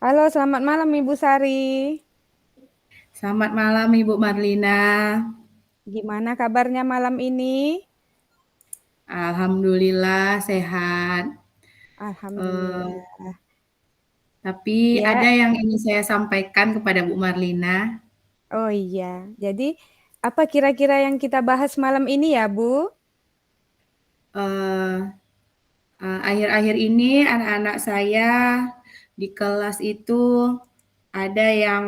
Halo, selamat malam Ibu Sari. Selamat malam Ibu Marlina. Gimana kabarnya malam ini? Alhamdulillah sehat. Eh, Alhamdulillah. tapi Ya, ada yang ingin saya sampaikan kepada Bu Marlina. oh iya. Jadi, apa kira-kira yang kita bahas malam ini ya, Bu? Eh, Akhir-akhir ini anak-anak saya di kelas itu ada yang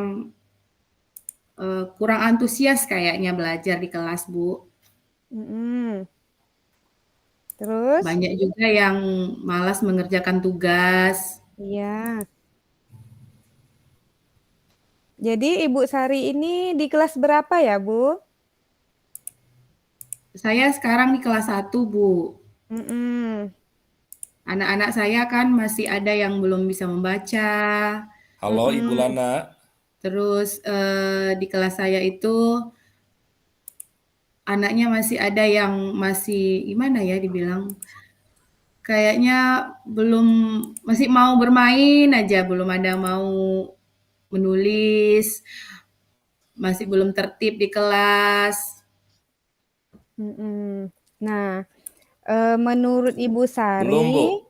kurang antusias kayaknya belajar di kelas, Bu. Mm-mm. Terus, Banyak juga yang malas mengerjakan tugas. iya. Jadi, Ibu Sari ini di kelas berapa ya, Bu? Saya sekarang di kelas 1, Bu. Mm-mm. Anak-anak saya kan masih ada yang belum bisa membaca. Halo Ibu Mm-mm. Lana, Terus di kelas saya itu anaknya masih ada yang masih gimana ya dibilang kayaknya belum masih mau bermain aja, belum ada mau menulis, masih belum tertib di kelas. Mm-mm. Nah, menurut Ibu belum Bu, Sari,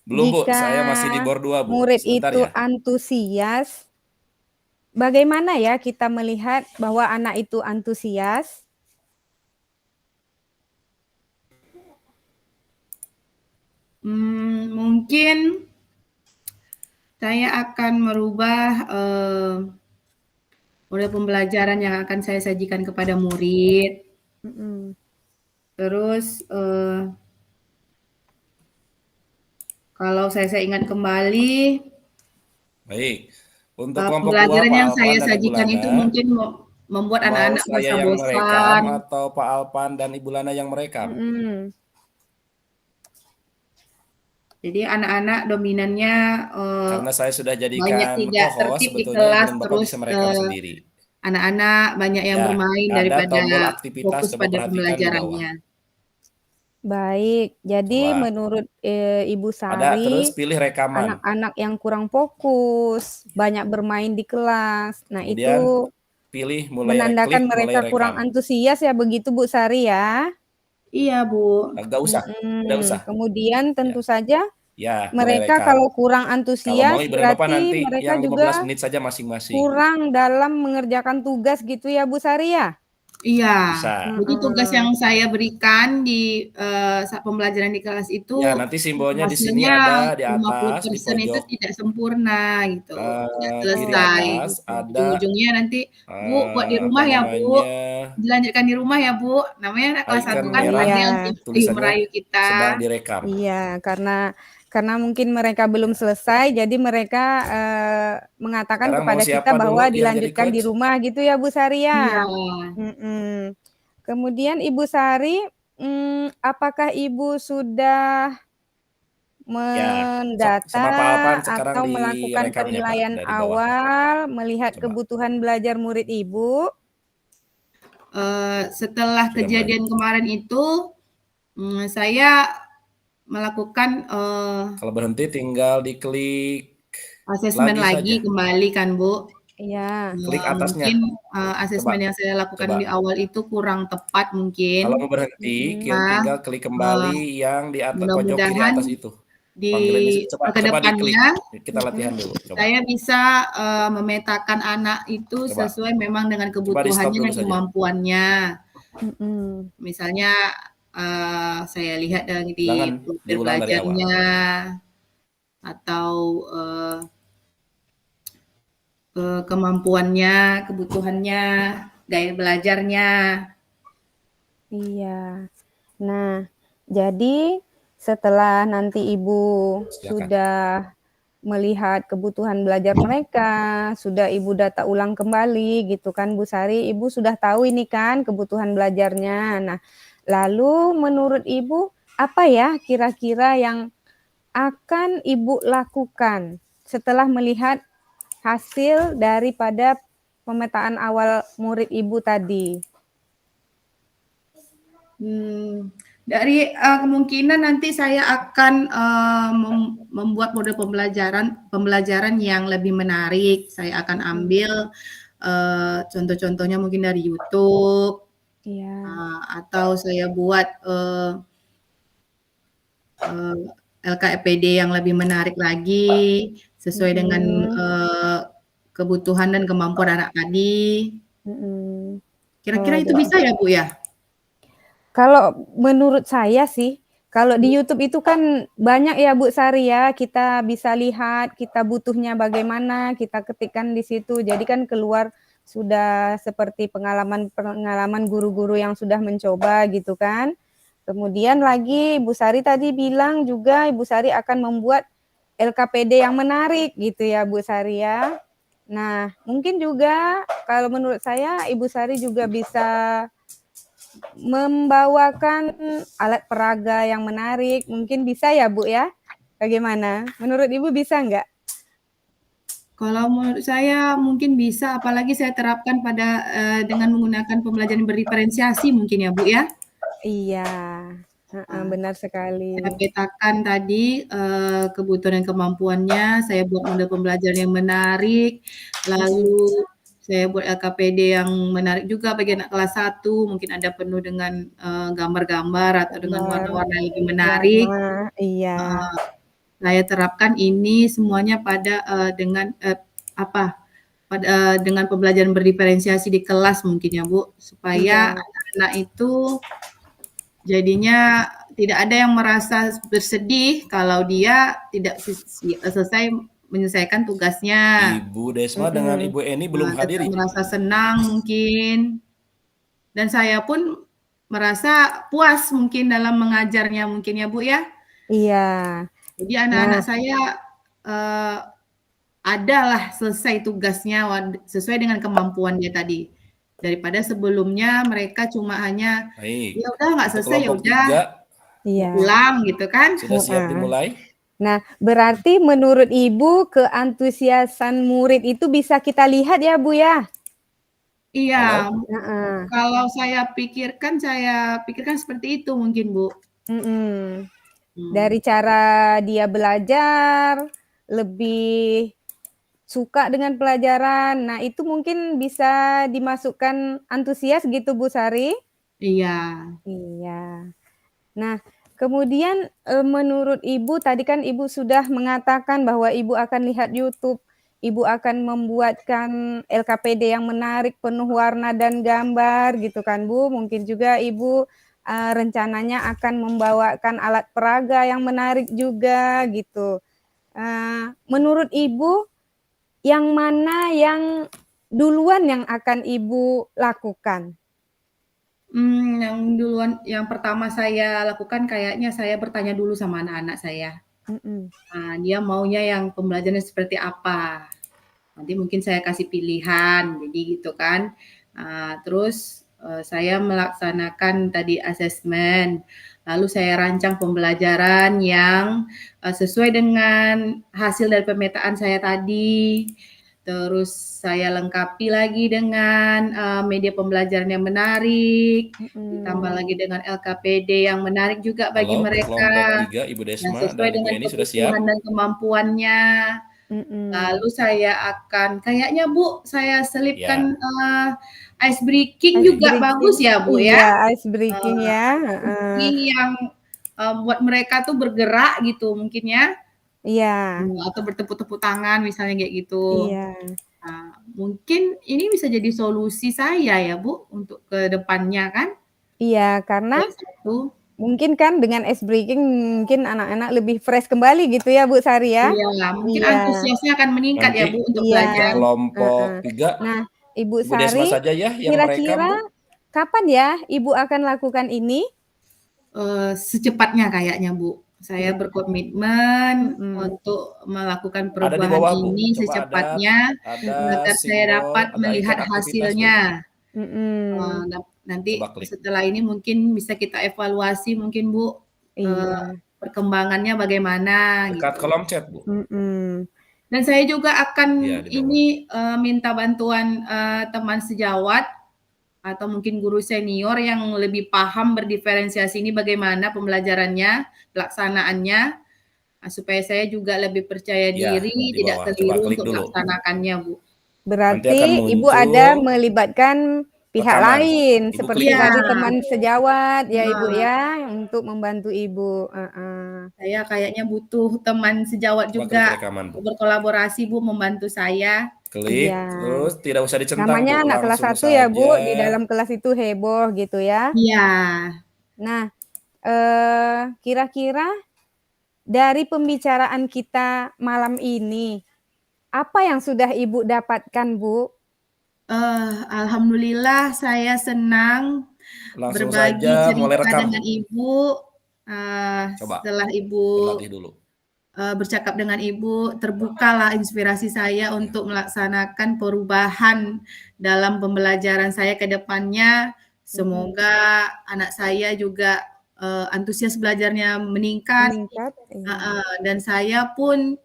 belum Bu, jika saya masih di bor 2 Bu, murid sebentar itu ya. antusias, bagaimana ya kita melihat bahwa anak itu antusias? Mungkin saya akan merubah model pembelajaran yang akan saya sajikan kepada murid. Mm-mm. Terus kalau saya ingat kembali Baik, untuk kelompok 2 pembelajaran Pak yang Alpan saya dan Ibu sajikan Lana, itu mungkin membuat mau anak-anak saya merasa yang merekam bosan. atau Pak Alpan dan Ibu Lana yang merekam? Mm-mm. Jadi anak-anak dominannya Karena saya sudah banyak jadikan tidak co-host, tertib di sebetulnya Ibu kelas, dan Bapak terus bisa merekam sendiri. anak-anak banyak yang Ya, bermain ada daripada tombol aktivitas, fokus coba pada perhatikan di bawah. pembelajarannya. Baik, jadi Coba, menurut Ibu ada terus Sari, pilih rekaman. anak-anak yang kurang fokus, banyak bermain di kelas. Nah, Kemudian itu pilih menandakan klik mulai mereka kurang rekam. antusias ya begitu Bu Sari ya. Iya, Bu. Enggak usah, tidak usah. Kemudian Ya, tentu saja ya, mulai mereka rekam. kalau kurang Kalau mau antusias Ibu dan Bapak berarti nanti mereka yang 15 juga menit saja masing-masing. kurang dalam mengerjakan tugas gitu ya Bu Sari ya. Iya. Bisa. Jadi tugas Heeh. yang saya berikan di saat pembelajaran di kelas itu Ya, nanti simbolnya di sini hasilnya ada di atas, di 50% itu pojok tidak sempurna gitu, tidak kiri selesai. Oh, atas gitu. ada Ujung-ujungnya nanti, "Bu, buat di apa rumah ya, Bu, namanya dilanjutkan di rumah ya, Bu." Namanya anak kelas icon 1 kan merah Iya, pandai untuk tulisannya merayu kita. sedang direkam. iya, karena mungkin mereka belum selesai, jadi mereka mengatakan Sekarang mau kepada kita siapa dulu bahwa yang jadi dilanjutkan di coach? rumah gitu ya Bu Sari Iya. ya. Mm-mm. Kemudian Ibu Sari, apakah Ibu sudah Ya, sok mendata sama Pak Alpan sekarang atau melakukan direkam ya Pak penilaian dari bawah. awal melihat Coba, kebutuhan belajar murid Ibu? Setelah sudah mulai. kejadian kemarin itu, saya melakukan, Kalau berhenti tinggal diklik asesmen lagi lagi saja. kembali kan, Bu. Iya. Klik atasnya. Mungkin, Coba, asesmen yang saya lakukan coba. di awal itu kurang tepat Kalau mungkin. mau berhenti, Nah, tinggal klik eee, kembali yang di atas pojok kiri mudah-mudahan atas itu. di Panggilan di coba ke coba diklik. depannya Kita latihan dulu, coba. saya bisa, memetakan anak itu Coba. sesuai memang dengan Coba di stop kebutuhannya dulu dan saja. kemampuannya. Mm-mm. Misalnya, saya lihat Jangan dari profil diulang dari awal. belajarnya atau, kemampuannya, kebutuhannya, gaya belajarnya. Iya. Nah, jadi setelah nanti Ibu Silakan. sudah melihat kebutuhan belajar mereka, sudah Ibu data ulang kembali gitu kan Bu Sari, Ibu sudah tahu ini kan kebutuhan belajarnya. Nah, lalu menurut Ibu apa ya kira-kira yang akan Ibu lakukan setelah melihat hasil daripada pemetaan awal murid Ibu tadi? Hmm, Dari kemungkinan nanti saya akan membuat model pembelajaran yang lebih menarik. Saya akan ambil contoh-contohnya mungkin dari YouTube, atau saya buat LKPD yang lebih menarik lagi sesuai dengan kebutuhan dan kemampuan anak tadi. Kira-kira itu bisa ya Bu ya? Kalau menurut saya sih, kalau di YouTube itu kan banyak ya Bu Sari ya, kita bisa lihat kita butuhnya bagaimana, kita ketikkan di situ. Jadi kan keluar sudah seperti pengalaman guru-guru yang sudah mencoba gitu kan. Kemudian lagi Ibu Sari tadi bilang juga Ibu Sari akan membuat LKPD yang menarik gitu ya Bu Sari ya. Nah, mungkin juga kalau menurut saya Ibu Sari juga bisa membawakan alat peraga yang menarik. Mungkin bisa ya Bu ya? Bagaimana? Menurut Ibu bisa nggak? Kalau menurut saya mungkin bisa, apalagi saya terapkan pada dengan menggunakan pembelajaran berdiferensiasi mungkin ya Bu ya? Iya, benar sekali. Saya petakan tadi kebutuhan dan kemampuannya, saya buat model pembelajaran yang menarik, lalu saya buat LKPD yang menarik juga bagi anak kelas 1, mungkin ada penuh dengan gambar-gambar atau dengan warna-warna yang lebih menarik. Iya. Saya terapkan ini semuanya pada dengan pembelajaran berdiferensiasi di kelas mungkin ya Bu, supaya anak-anak itu jadinya tidak ada yang merasa bersedih kalau dia tidak selesai menyelesaikan tugasnya. Ibu Desma dengan Ibu Eni belum hadir. Merasa senang mungkin. Dan saya pun merasa puas mungkin dalam mengajarnya mungkin ya Bu ya. Iya. Jadi anak-anak saya adalah selesai tugasnya sesuai dengan kemampuan dia tadi. Daripada sebelumnya mereka cuma hanya ya udah nggak selesai ya udah pulang gitu kan. Sudah siap dimulai? Nah, berarti menurut Ibu keantusiasan murid itu bisa kita lihat ya Bu ya? Iya. Kalau saya pikirkan seperti itu mungkin Bu. Dari cara dia belajar, lebih suka dengan pelajaran. Nah, itu mungkin bisa dimasukkan antusias gitu Bu Sari? Iya. Iya. Nah, kemudian menurut Ibu, tadi kan Ibu sudah mengatakan bahwa Ibu akan lihat YouTube, Ibu akan membuatkan LKPD yang menarik, penuh warna dan gambar gitu kan Bu. Mungkin juga Ibu rencananya akan membawakan alat peraga yang menarik juga gitu. Menurut Ibu, yang mana yang duluan yang akan Ibu lakukan? Yang pertama saya lakukan kayaknya saya bertanya dulu sama anak-anak saya. Dia maunya yang pembelajarannya seperti apa. Nanti mungkin saya kasih pilihan, jadi gitu kan. Terus saya melaksanakan tadi asesmen, lalu saya rancang pembelajaran yang sesuai dengan hasil dari pemetaan saya tadi. Terus saya lengkapi lagi dengan media pembelajaran yang menarik, ditambah lagi dengan LKPD yang menarik juga bagi mereka. Kelompok 3 Ibu Desma sesuai dengan kebutuhan dan kemampuannya. Lalu saya akan kayaknya Bu, saya selipkan ice breaking juga bagus ya Bu ya. Iya, ice breaking ya. Yang buat mereka tuh bergerak gitu mungkin ya. Iya. Atau bertepuk-tepuk tangan misalnya kayak gitu. Iya. Mungkin ini bisa jadi solusi saya ya Bu untuk ke depannya kan. Iya, karena mungkin kan dengan ice breaking mungkin anak-anak lebih fresh kembali gitu ya Bu Sari ya. Iya, mungkin antusiasnya akan meningkat ya Bu untuk belajar. Kelompok 3. Nah, Ibu Sari, saja ya yang kira-kira kapan ya Ibu akan lakukan ini? Secepatnya kayaknya Bu. Saya berkomitmen untuk melakukan perubahan ini secepatnya agar saya dapat melihat hasilnya. Nanti setelah ini mungkin bisa kita evaluasi mungkin Bu, perkembangannya bagaimana. Dekat kolom chat Bu. Dan saya juga akan minta bantuan teman sejawat atau mungkin guru senior yang lebih paham berdiferensiasi ini bagaimana pembelajarannya, pelaksanaannya, supaya saya juga lebih percaya Ya, diri, di tidak bawah. Coba keliru klik untuk dulu. melaksanakannya, Bu. Nanti akan Berarti Ibu ada muncul melibatkan pihak rekaman. lain, Ibu seperti klik Iya. tadi teman sejawat ya Ibu Nah, ya, untuk membantu Ibu. saya kayaknya butuh teman sejawat Coba juga klik rekaman, Bu. berkolaborasi, Bu, membantu saya. Klik, Iya. terus tidak usah dicentang, Namanya Bu. anak kelas Langsung 1 ya Bu, saja. di dalam kelas itu heboh gitu ya. Iya. Nah, kira-kira dari pembicaraan kita malam ini, apa yang sudah Ibu dapatkan, Bu? Alhamdulillah saya senang Langsung berbagi saja mulai cerita rekam, dengan Bu. Ibu. Coba, Setelah Ibu berlatih dulu. bercakap dengan Ibu, terbukalah inspirasi saya untuk melaksanakan perubahan dalam pembelajaran saya ke depannya. Semoga anak saya juga antusias belajarnya meningkat. Meningkat? Iya. Dan saya pun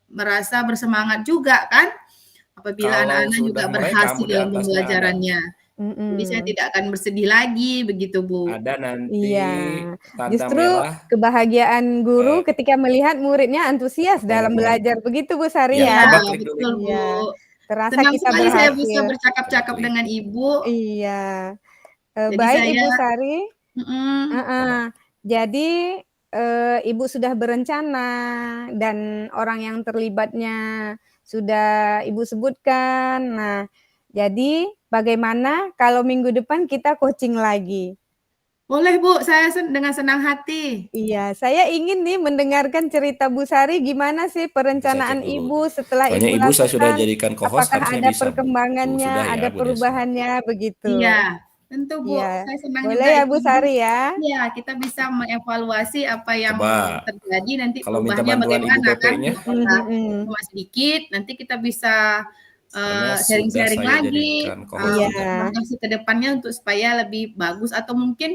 merasa bersemangat juga kan apabila Kalau anak-anak juga sudah merekam, berhasil Bu, di dalam atasnya ada. pembelajarannya. Jadi saya tidak akan bersedih lagi begitu, Bu. Ada nanti Iya, tanda justru merah. kebahagiaan guru ketika melihat muridnya antusias dalam Potongan. belajar, begitu Bu Sari Ya, ya? coba klik dulu. Betul, Bu. Iya, terasa Senang kita sekali saya bisa berhasil. bercakap-cakap Coba klik. dengan Ibu. Iya. Jadi Baik saya Ibu Sari. Coba. Jadi Ibu sudah berencana dan orang yang terlibatnya sudah Ibu sebutkan. Nah, jadi bagaimana kalau minggu depan kita coaching lagi? Boleh, Bu, saya dengan senang hati. Iya, saya ingin nih mendengarkan cerita Bu Sari gimana sih perencanaan Saya cek dulu. Ibu setelah Soalnya Ibu Ibu saya sudah lakukan, jadikan co-host, apakah harusnya ada bisa, Bu. perkembangannya, Sudah ya, ada Bu Desma. perubahannya begitu. Iya, tentu, Bu. Iya, Saya senang boleh juga ya itu, Bu Sari ya? Iya, kita bisa mengevaluasi apa yang Coba. terjadi, nanti Kalau minta perubahannya bantuan Ibu bagaimana kan. PP-nya. Apakah cuma sedikit, nanti kita bisa Soalnya sudah sharing-sharing saya lagi jadikan co-host Iya. juga. untuk mengkaji ke depannya untuk supaya lebih bagus atau mungkin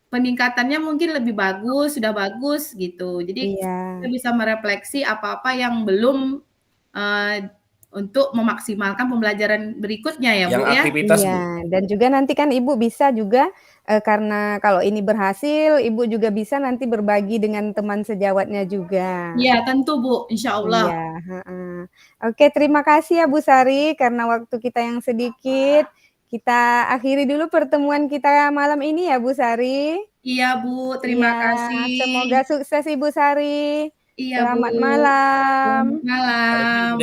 peningkatannya mungkin lebih bagus, sudah bagus gitu. Jadi Iya. kita bisa merefleksi apa-apa yang belum untuk memaksimalkan pembelajaran berikutnya ya, Yang Bu, ya. aktivitas, Bu. Iya, dan juga nanti kan Ibu bisa juga karena kalau ini berhasil, Ibu juga bisa nanti berbagi dengan teman sejawatnya juga. Iya, tentu, Bu, insya Allah. Iya, Oke, terima kasih ya Bu Sari karena waktu kita yang sedikit. Kita akhiri dulu pertemuan kita malam ini ya Bu Sari. Iya, Bu, terima kasih. Semoga sukses Ibu Sari. Iya, Bu. Selamat malam. Selamat malam.